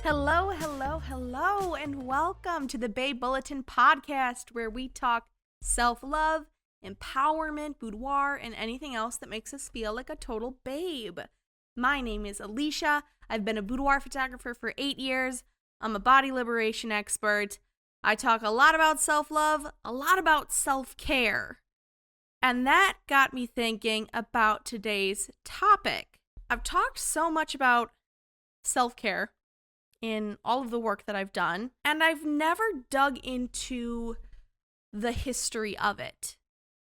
Hello, hello, hello, and welcome to the Babe Bulletin podcast, where we talk self-love, empowerment, boudoir, and anything else that makes us feel like a total babe. My name is Alicia. I've been a boudoir photographer for 8 years. I'm a body liberation expert. I talk a lot about self-love, a lot about self-care. And that got me thinking about today's topic. I've talked so much about self-care in all of the work that I've done, and I've never dug into the history of it.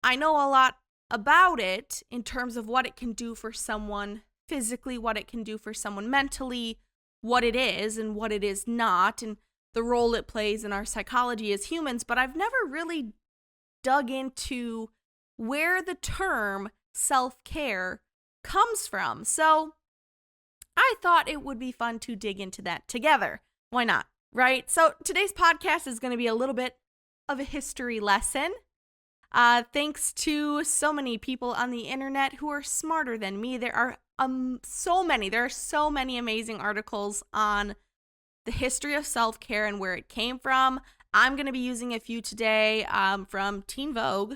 I know a lot about it in terms of what it can do for someone physically, what it can do for someone mentally, what it is and what it is not, and the role it plays in our psychology as humans, but I've never really dug into where the term self-care comes from. So I thought it would be fun to dig into that together. Why not, right? So today's podcast is going to be a little bit of a history lesson. Thanks to so many people on the internet who are smarter than me. There are so many amazing articles on the history of self-care and where it came from. I'm going to be using a few today from Teen Vogue.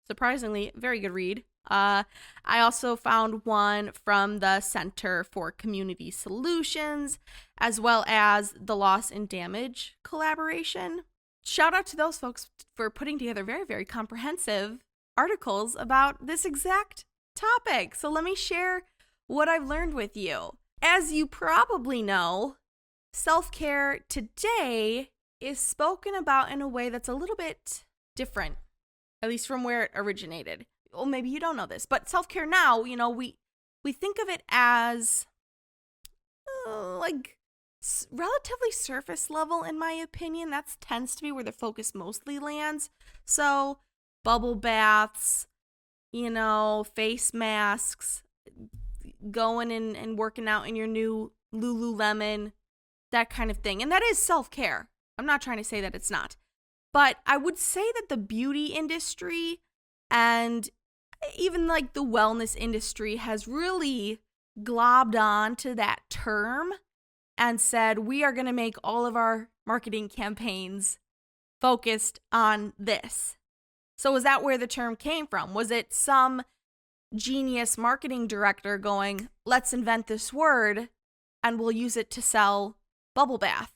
Surprisingly, very good read. I also found one from the Center for Community Solutions, as well as the Loss and Damage collaboration. Shout out to those folks for putting together very, very comprehensive articles about this exact topic. So let me share what I've learned with you. As you probably know, self-care today is spoken about in a way that's a little bit different, at least from where it originated. Well, maybe you don't know this, but self-care now, we think of it as relatively surface level, in my opinion. That tends to be where the focus mostly lands. So bubble baths, face masks, going and working out in your new Lululemon, that kind of thing. And that is self-care. I'm not trying to say that it's not. But I would say that the beauty industry and even like the wellness industry has really globbed on to that term and said, we are going to make all of our marketing campaigns focused on this. So is that where the term came from? Was it some genius marketing director going, let's invent this word and we'll use it to sell bubble bath?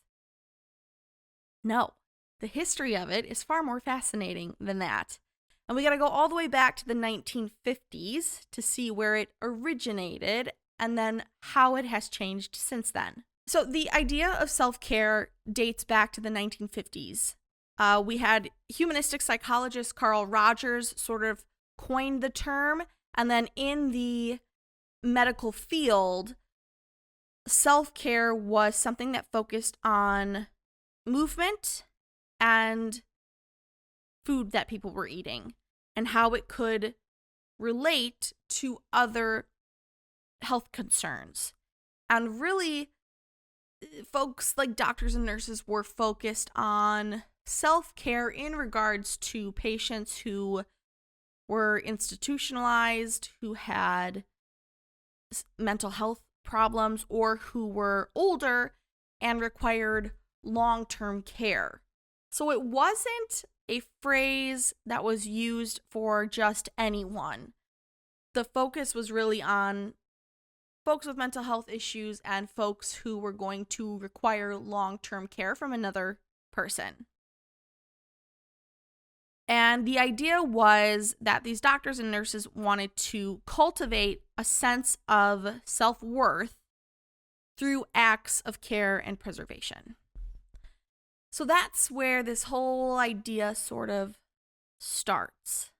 No. The history of it is far more fascinating than that. And we got to go all the way back to the 1950s to see where it originated and then how it has changed since then. So the idea of self-care dates back to the 1950s. We had humanistic psychologist Carl Rogers sort of coined the term, and then in the medical field, self-care was something that focused on movement and food that people were eating and how it could relate to other health concerns. And really, folks like doctors and nurses were focused on self-care in regards to patients who were institutionalized, who had mental health problems, or who were older and required long-term care. So it wasn't a phrase that was used for just anyone. The focus was really on folks with mental health issues and folks who were going to require long-term care from another person. And the idea was that these doctors and nurses wanted to cultivate a sense of self-worth through acts of care and preservation. So that's where this whole idea sort of starts.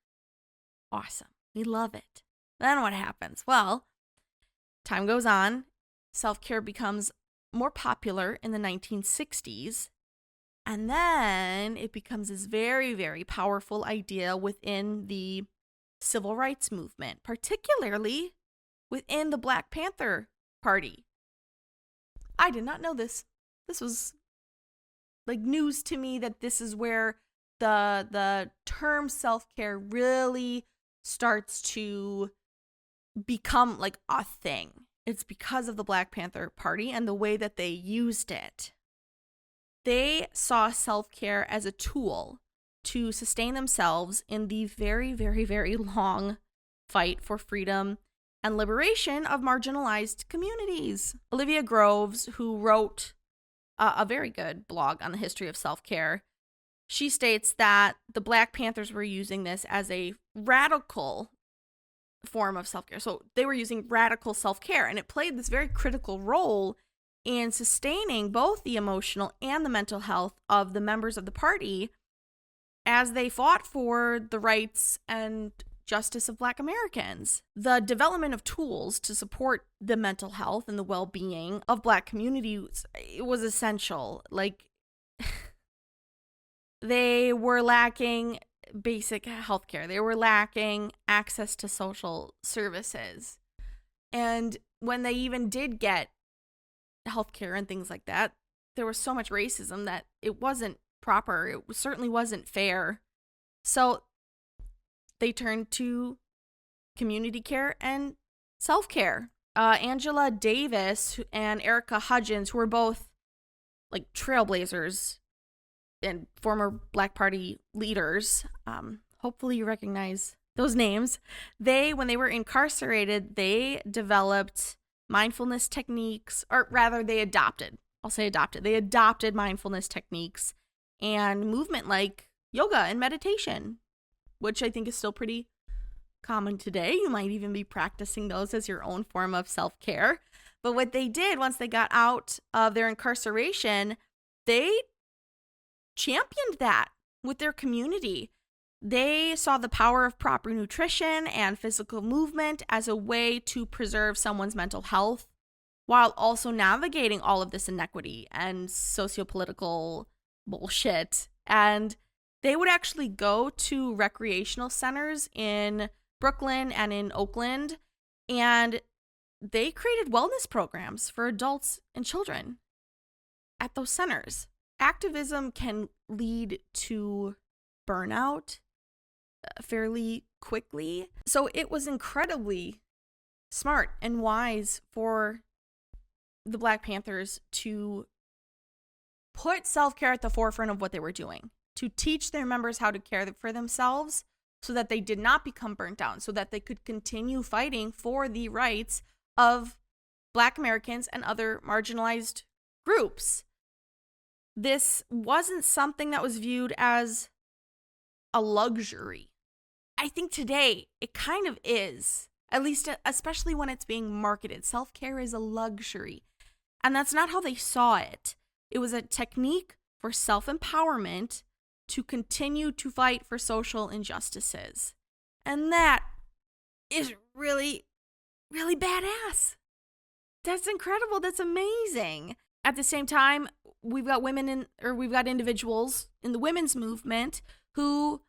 Awesome. We love it. Then what happens? Well, time goes on. Self-care becomes more popular in the 1960s. And then it becomes this very, very powerful idea within the civil rights movement, particularly within the Black Panther Party. I did not know this. This was like news to me, that this is where the term self-care really starts to become like a thing. it's because of the Black Panther Party and the way that they used it. They saw self-care as a tool to sustain themselves in the very, very, very long fight for freedom and liberation of marginalized communities. Olivia Groves, who wrote a very good blog on the history of self-care, she states that the Black Panthers were using this as a radical form of self-care. So they were using radical self-care, and it played this very critical role in sustaining both the emotional and the mental health of the members of the party as they fought for the rights and justice of Black Americans. The development of tools to support the mental health and the well-being of Black communities, it was essential. Like, they were lacking basic healthcare. They were lacking access to social services. And when they even did get healthcare and things like that, there was so much racism that it wasn't proper. It certainly wasn't fair. So they turned to community care and self-care. Angela Davis and Erica Hudgens, who were both like trailblazers and former Black Party leaders, hopefully you recognize those names. When they were incarcerated, they developed mindfulness techniques, or rather they adopted mindfulness techniques and movement like yoga and meditation, which I think is still pretty common today. You might even be practicing those as your own form of self-care. But what they did once they got out of their incarceration, they championed that with their community. They saw the power of proper nutrition and physical movement as a way to preserve someone's mental health while also navigating all of this inequity and sociopolitical bullshit. And they would actually go to recreational centers in Brooklyn and in Oakland, and they created wellness programs for adults and children at those centers. Activism can lead to burnout fairly quickly. So it was incredibly smart and wise for the Black Panthers to put self-care at the forefront of what they were doing, to teach their members how to care for themselves so that they did not become burnt out, so that they could continue fighting for the rights of Black Americans and other marginalized groups. This wasn't something that was viewed as a luxury. I think today it kind of is, at least especially when it's being marketed. Self-care is a luxury. And that's not how they saw it. It was a technique for self-empowerment to continue to fight for social injustices. And that is really, really badass. That's incredible. That's amazing. At the same time, we've got individuals in the women's movement who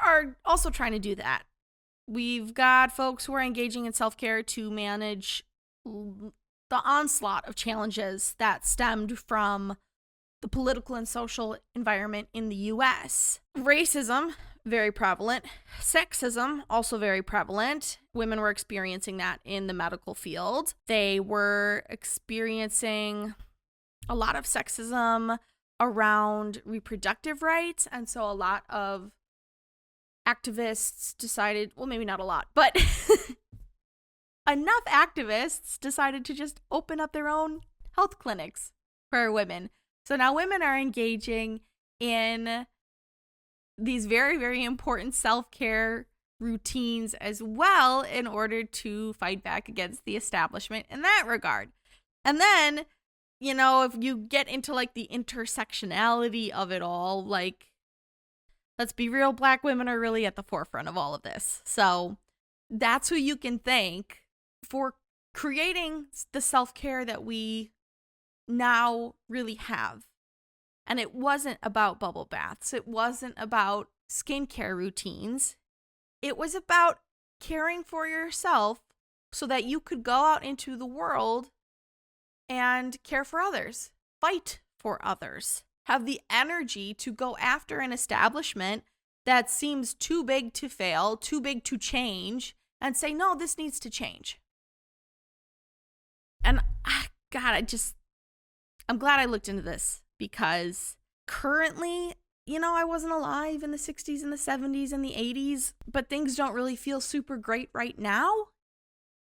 are also trying to do that. We've got folks who are engaging in self-care to manage the onslaught of challenges that stemmed from the political and social environment in the U.S. Racism, very prevalent. Sexism, also very prevalent. Women were experiencing that in the medical field. They were experiencing a lot of sexism around reproductive rights. And so a lot of activists decided, well, maybe not a lot, but enough activists decided to just open up their own health clinics for women. So now women are engaging in these very, very important self-care routines as well in order to fight back against the establishment in that regard. And then, you know, if you get into like the intersectionality of it all, like, let's be real, Black women are really at the forefront of all of this. So that's who you can thank for creating the self-care that we now really have. And it wasn't about bubble baths. It wasn't about skincare routines. It was about caring for yourself so that you could go out into the world and care for others, fight for others, have the energy to go after an establishment that seems too big to fail, too big to change, and say, no, this needs to change. And God, I'm glad I looked into this, because currently, I wasn't alive in the 60s and the 70s and the 80s, but things don't really feel super great right now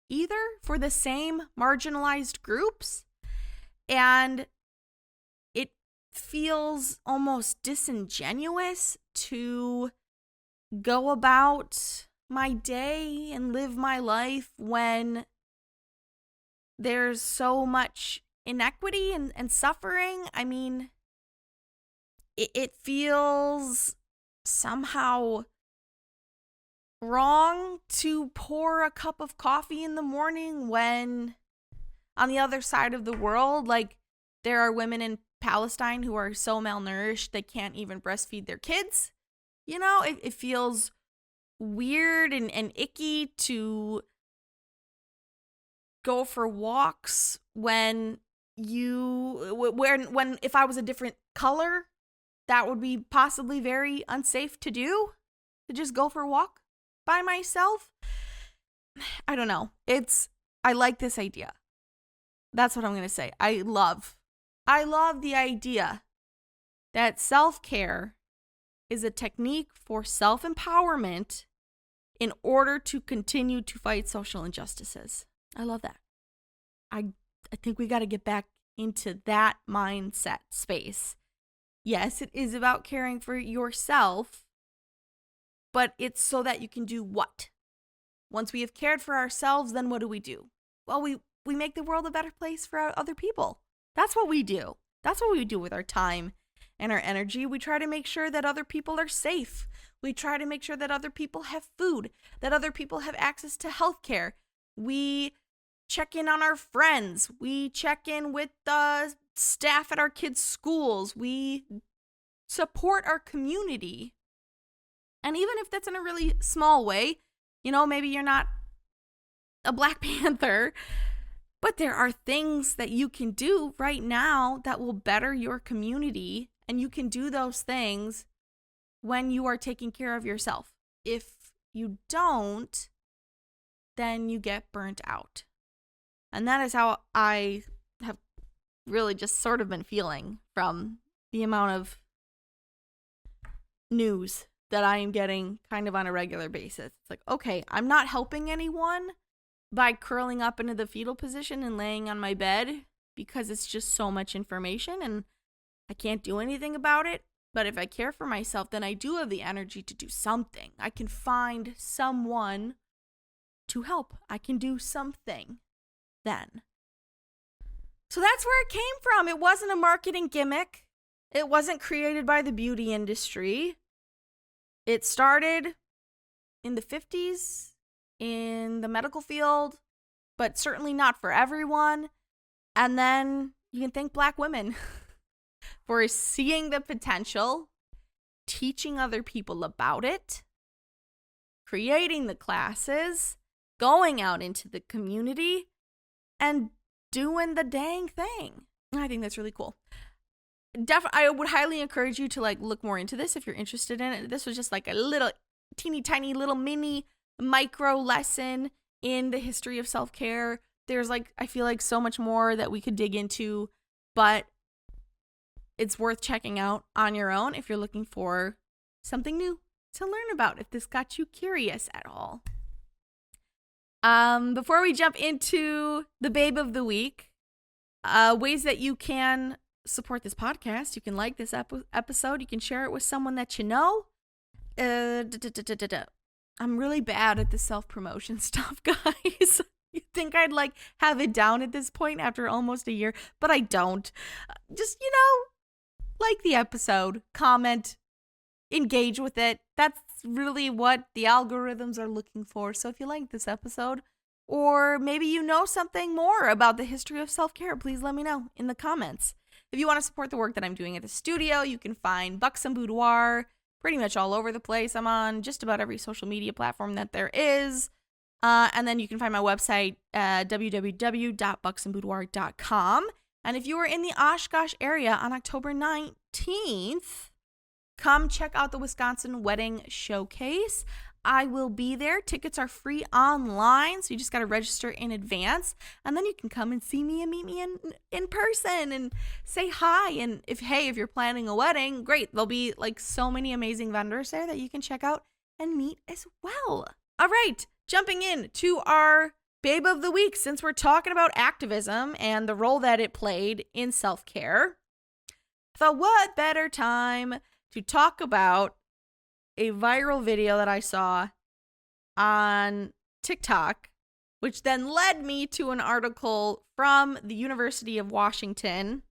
either for the same marginalized groups. And it feels almost disingenuous to go about my day and live my life when there's so much inequity and suffering. I mean, it feels somehow wrong to pour a cup of coffee in the morning when on the other side of the world, like, there are women in Palestine who are so malnourished they can't even breastfeed their kids. It feels weird and icky to go for walks when if I was a different color, that would be possibly very unsafe to do, to just go for a walk by myself. I don't know. I like this idea. That's what I'm going to say. I love the idea that self-care is a technique for self-empowerment in order to continue to fight social injustices. I love that. I think we got to get back into that mindset space. Yes, it is about caring for yourself, but it's so that you can do what? Once we have cared for ourselves, then what do? Well, we make the world a better place for other people. That's what we do. That's what we do with our time and our energy. We try to make sure that other people are safe. We try to make sure that other people have food, that other people have access to healthcare. We check in on our friends. We check in with the staff at our kids' schools. We support our community. And even if that's in a really small way, maybe you're not a Black Panther, but there are things that you can do right now that will better your community. And you can do those things when you are taking care of yourself. If you don't, then you get burnt out. And that is how I have really just sort of been feeling from the amount of news that I am getting kind of on a regular basis. It's like, okay, I'm not helping anyone by curling up into the fetal position and laying on my bed, because it's just so much information and I can't do anything about it. But if I care for myself, then I do have the energy to do something. I can find someone to help. I can do something then. So that's where it came from. It wasn't a marketing gimmick. It wasn't created by the beauty industry. It started in the 50s in the medical field, but certainly not for everyone. And then you can thank Black women for seeing the potential, teaching other people about it, creating the classes, going out into the community, and doing the dang thing. I think that's really cool. I would highly encourage you to look more into this if you're interested in it. This was just a little teeny tiny little mini micro lesson in the history of self-care. There's I feel like so much more that we could dig into, but it's worth checking out on your own if you're looking for something new to learn about, if this got you curious at all. Before we jump into the babe of the week, ways that you can support this podcast: you can like this episode, you can share it with someone that you know. I'm really bad at the self-promotion stuff, guys. You'd think I'd have it down at this point after almost a year, but I don't. Just, like the episode, comment, engage with it. That's really what the algorithms are looking for. So if you like this episode, or maybe you know something more about the history of self-care, please let me know in the comments. If you want to support the work that I'm doing at the studio, you can find Buxom Boudoir pretty much all over the place. I'm on just about every social media platform that there is. And then you can find my website at www.buxomboudoir.com. And if you are in the Oshkosh area on October 19th, come check out the Wisconsin Wedding Showcase. I will be there. Tickets are free online, so you just got to register in advance, and then you can come and see me and meet me in person and say hi. And if you're planning a wedding, great. There'll be like so many amazing vendors there that you can check out and meet as well. All right, jumping in to our Babe of the Week, since we're talking about activism and the role that it played in self-care, I thought what better time to talk about a viral video that I saw on TikTok, which then led me to an article from the University of Washington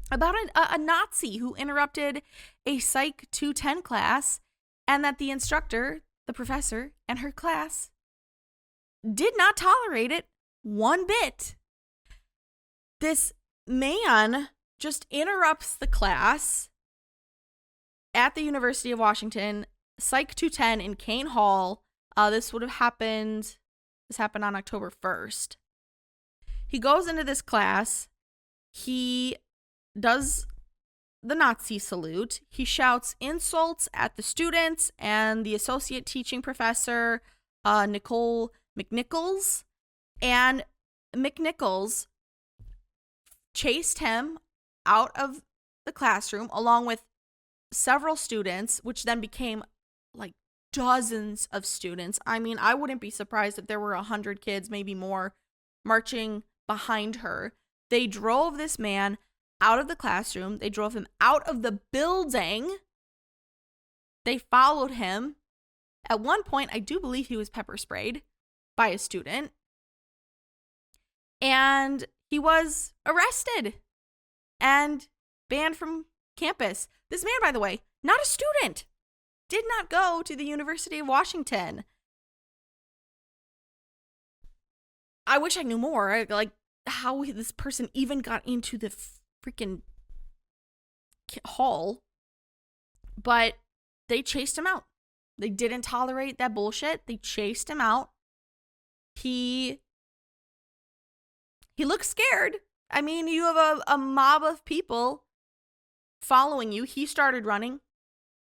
about a Nazi who interrupted a Psych 210 class, and that the instructor, the professor, and her class did not tolerate it one bit. This man just interrupts the class at the University of Washington, Psych 210 in Kane Hall. This happened on October 1st. He goes into this class. He does the Nazi salute. He shouts insults at the students and the associate teaching professor, Nicole McNichols. And McNichols chased him out of the classroom along with several students, which then became like dozens of students. I mean, I wouldn't be surprised if there were 100 kids, maybe more, marching behind her. They drove this man out of the classroom. They drove him out of the building. They followed him. At one point, I do believe he was pepper sprayed by a student. And he was arrested and banned from campus. This man, by the way, not a student, did not go to the University of Washington. I wish I knew more, like how this person even got into the freaking hall, but they chased him out. They didn't tolerate that bullshit. They chased him out. He looks scared. I mean, you have a mob of people following you. He started running.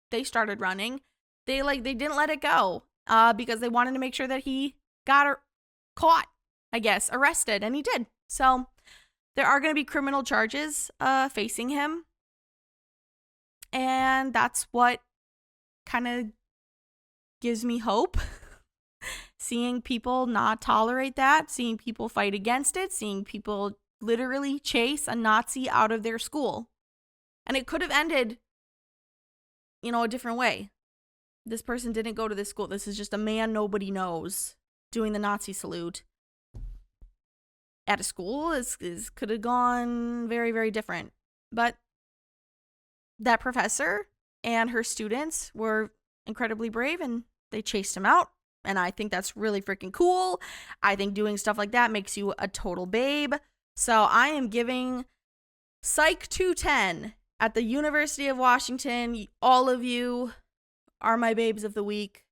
They started running. They didn't let it go because they wanted to make sure that he got caught, I guess, arrested, and he did. So there are going to be criminal charges facing him, and that's what kind of gives me hope. Seeing people not tolerate that, seeing people fight against it, seeing people literally chase a Nazi out of their school. And it could have ended, a different way. This person didn't go to this school. This is just a man nobody knows doing the Nazi salute at a school. Is could have gone very, very different. But that professor and her students were incredibly brave, and they chased him out. And I think that's really freaking cool. I think doing stuff like that makes you a total babe. So I am giving Psych 210 at the University of Washington. All of you are my babes of the week.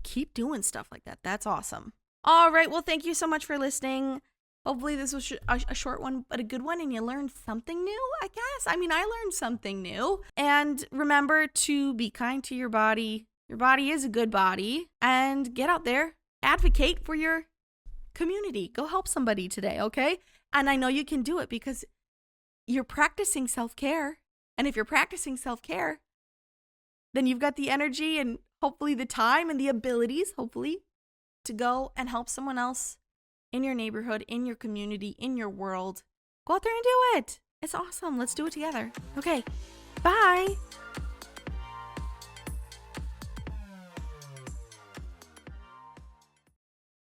Keep doing stuff like that. That's awesome. All right. Well, thank you so much for listening. Hopefully this was a short one, but a good one, and you learned something new, I guess. I mean, I learned something new. And remember to be kind to your body. Your body is a good body. And get out there. Advocate for your community. Go help somebody today, okay? And I know you can do it because you're practicing self-care. And if you're practicing self-care, then you've got the energy and hopefully the time and the abilities, hopefully, to go and help someone else in your neighborhood, in your community, in your world. Go out there and do it. It's awesome. Let's do it together. Okay, bye.